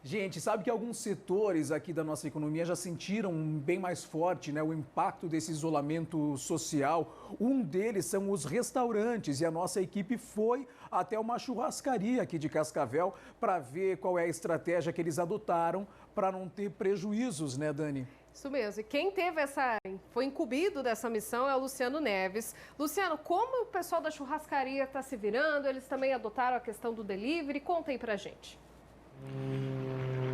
Gente, sabe que alguns setores aqui da nossa economia já sentiram bem mais forte, né, o impacto desse isolamento social. Um deles são os restaurantes e a nossa equipe foi até uma churrascaria aqui de Cascavel para ver qual é a estratégia que eles adotaram para não ter prejuízos, né, Dani? Isso mesmo. E quem foi incumbido dessa missão é o Luciano Neves. Luciano, como o pessoal da churrascaria está se virando? Eles também adotaram a questão do delivery? Conta aí pra gente.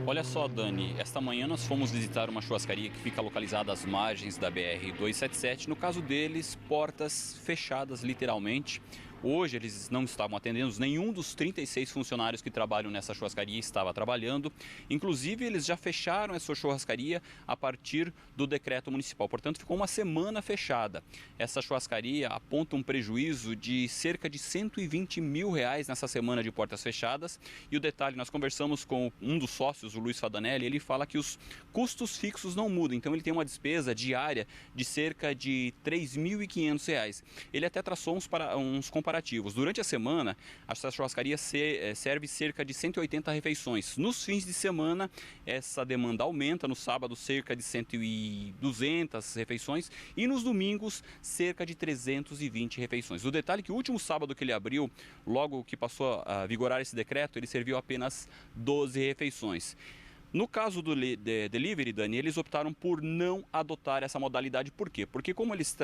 Olha só, Dani, esta manhã nós fomos visitar uma churrascaria que fica localizada às margens da BR-277. No caso deles, portas fechadas literalmente. Hoje eles não estavam atendendo, nenhum dos 36 funcionários que trabalham nessa churrascaria estava trabalhando. Inclusive, eles já fecharam essa churrascaria a partir do decreto municipal. Portanto, ficou uma semana fechada. Essa churrascaria aponta um prejuízo de cerca de R$120 mil nessa semana de portas fechadas. E o detalhe, nós conversamos com um dos sócios, o Luiz Fadanelli, ele fala que os custos fixos não mudam. Então, ele tem uma despesa diária de cerca de R$3.500. Ele até traçou uns comparativos. Durante a semana, essa churrascaria serve cerca de 180 refeições. Nos fins de semana, essa demanda aumenta. No sábado, cerca de 200 refeições. E nos domingos, cerca de 320 refeições. O detalhe é que o último sábado que ele abriu, logo que passou a vigorar esse decreto, ele serviu apenas 12 refeições. No caso do delivery, Dani, eles optaram por não adotar essa modalidade. Por quê? Porque como eles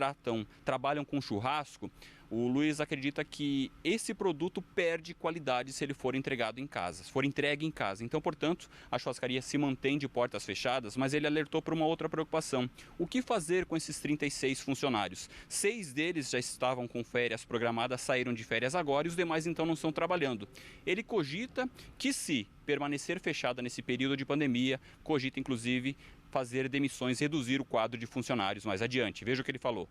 trabalham com churrasco, o Luiz acredita que esse produto perde qualidade se ele for entregado em casa, se for entregue em casa. Então, portanto, a churrascaria se mantém de portas fechadas, mas ele alertou para uma outra preocupação. O que fazer com esses 36 funcionários? 6 deles já estavam com férias programadas, saíram de férias agora e os demais então não estão trabalhando. Ele cogita que, se permanecer fechada nesse período de pandemia, cogita inclusive fazer demissões, reduzir o quadro de funcionários mais adiante. Veja o que ele falou.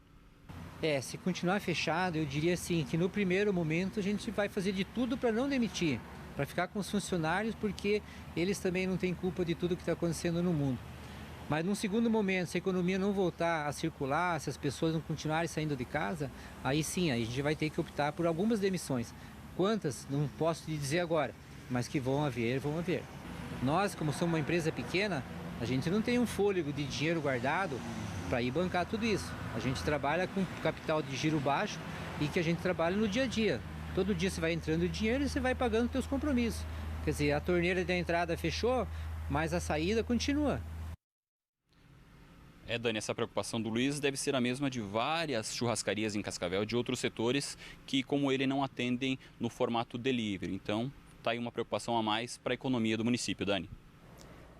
Se continuar fechado, eu diria assim, que no primeiro momento a gente vai fazer de tudo para não demitir, para ficar com os funcionários, porque eles também não têm culpa de tudo que está acontecendo no mundo. Mas num segundo momento, se a economia não voltar a circular, se as pessoas não continuarem saindo de casa, aí sim, a gente vai ter que optar por algumas demissões. Quantas? Não posso te dizer agora, mas que vão haver, vão haver. Nós, como somos uma empresa pequena, a gente não tem um fôlego de dinheiro guardado para ir bancar tudo isso. A gente trabalha com capital de giro baixo e que a gente trabalha no dia a dia. Todo dia você vai entrando dinheiro e você vai pagando seus compromissos. Quer dizer, a torneira da entrada fechou, mas a saída continua. Dani, essa preocupação do Luiz deve ser a mesma de várias churrascarias em Cascavel, de outros setores que, como ele, não atendem no formato delivery. Então, está aí uma preocupação a mais para a economia do município, Dani.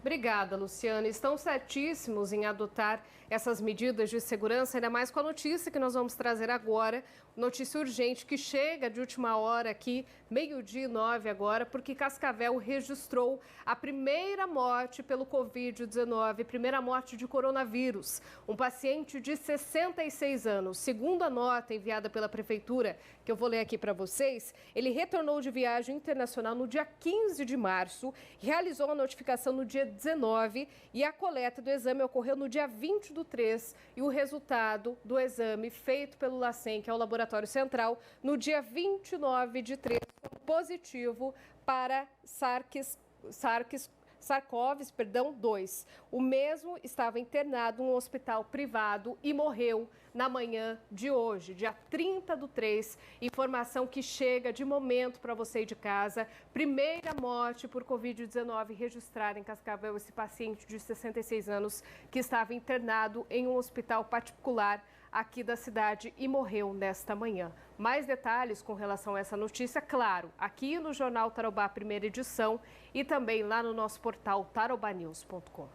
Obrigada, Luciana. Estão certíssimos em adotar essas medidas de segurança, ainda mais com a notícia que nós vamos trazer agora, notícia urgente que chega de última hora aqui, 12:09 agora, porque Cascavel registrou a primeira morte pelo Covid-19, primeira morte de coronavírus. Um paciente de 66 anos, segundo a nota enviada pela Prefeitura, que eu vou ler aqui para vocês, ele retornou de viagem internacional no dia 15 de março, realizou a notificação no dia 19 e a coleta do exame ocorreu no dia 20/3 e o resultado do exame feito pelo LACEN, que é o Laboratório Central, no dia 29/3 foi positivo para SARS-CoV-2. O mesmo estava internado em um hospital privado e morreu na manhã de hoje, dia 30/3. Informação que chega de momento para você aí de casa. Primeira morte por Covid-19 registrada em Cascavel, esse paciente de 66 anos que estava internado em um hospital particular aqui da cidade e morreu nesta manhã. Mais detalhes com relação a essa notícia, claro, aqui no Jornal Tarobá, primeira edição, e também lá no nosso portal tarobanews.com.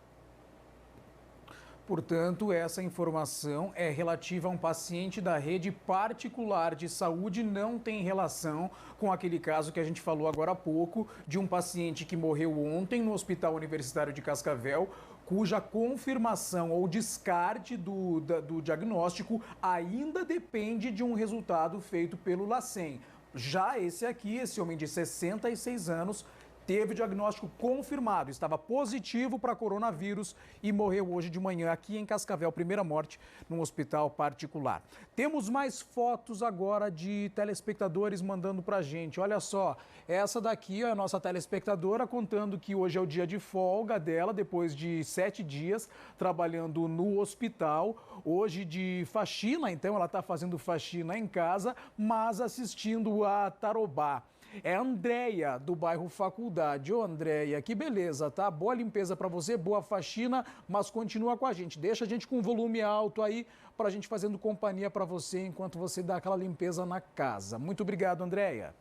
Portanto, essa informação é relativa a um paciente da rede particular de saúde, não tem relação com aquele caso que a gente falou agora há pouco, de um paciente que morreu ontem no Hospital Universitário de Cascavel, cuja confirmação ou descarte do diagnóstico ainda depende de um resultado feito pelo LACEN. Já esse aqui, esse homem de 66 anos, teve o diagnóstico confirmado, estava positivo para coronavírus e morreu hoje de manhã aqui em Cascavel, primeira morte num hospital particular. Temos mais fotos agora de telespectadores mandando para a gente. Olha só, essa daqui é a nossa telespectadora contando que hoje é o dia de folga dela, depois de 7 dias trabalhando no hospital. Hoje de faxina, então ela está fazendo faxina em casa, mas assistindo a Tarobá. É a Andréia, do bairro Faculdade. Ô, Andréia, que beleza, tá? Boa limpeza para você, boa faxina, mas continua com a gente. Deixa a gente com volume alto aí para a gente fazendo companhia para você enquanto você dá aquela limpeza na casa. Muito obrigado, Andréia.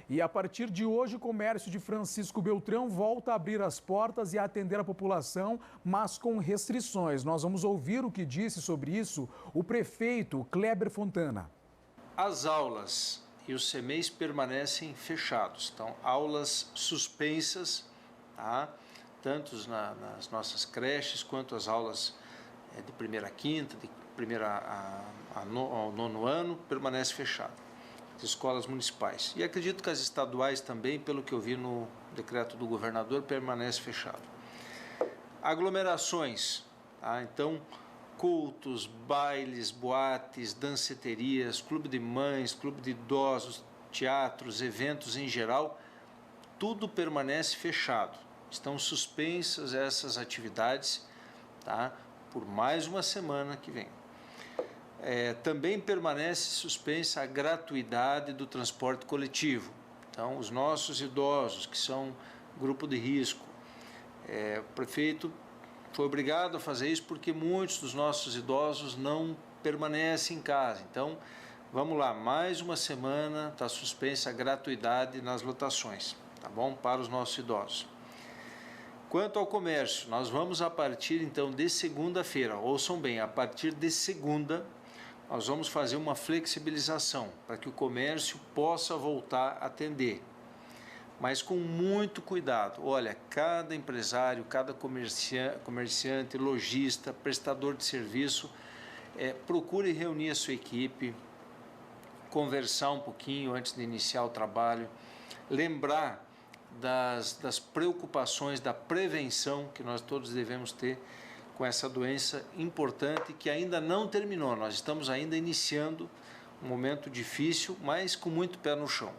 E a partir de hoje, o comércio de Francisco Beltrão volta a abrir as portas e a atender a população, mas com restrições. Nós vamos ouvir o que disse sobre isso o prefeito Kleber Fontana. As aulas e os CMEs permanecem fechados, então aulas suspensas, tá? Tanto nas nossas creches quanto as aulas de primeira a quinta, de primeira ao nono ano, permanece fechado. As escolas municipais. E acredito que as estaduais também, pelo que eu vi no decreto do governador, permanece fechado. Aglomerações, tá? Então, cultos, bailes, boates, danceterias, clube de mães, clube de idosos, teatros, eventos em geral, tudo permanece fechado. Estão suspensas essas atividades, tá? Por mais uma semana que vem. Também permanece suspensa a gratuidade do transporte coletivo. Então, os nossos idosos, que são grupo de risco, o prefeito foi obrigado a fazer isso porque muitos dos nossos idosos não permanecem em casa. Então, vamos lá, mais uma semana está suspensa a gratuidade nas lotações, tá bom? Para os nossos idosos. Quanto ao comércio, nós vamos a partir então de segunda-feira, ouçam bem, a partir de segunda, nós vamos fazer uma flexibilização para que o comércio possa voltar a atender. Mas com muito cuidado. Olha, cada empresário, cada comerciante, lojista, prestador de serviço, procure reunir a sua equipe, conversar um pouquinho antes de iniciar o trabalho, lembrar das preocupações, da prevenção que nós todos devemos ter com essa doença importante que ainda não terminou. Nós estamos ainda iniciando um momento difícil, mas com muito pé no chão.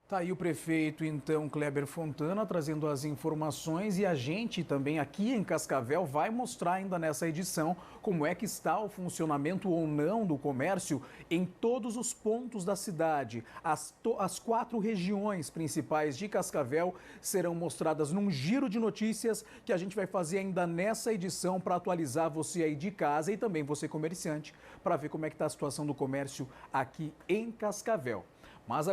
Tá aí o prefeito, então, Kleber Fontana, trazendo as informações, e a gente também aqui em Cascavel vai mostrar ainda nessa edição como é que está o funcionamento ou não do comércio em todos os pontos da cidade. As 4 regiões principais de Cascavel serão mostradas num giro de notícias que a gente vai fazer ainda nessa edição para atualizar você aí de casa e também você comerciante, para ver como é que está a situação do comércio aqui em Cascavel. Mas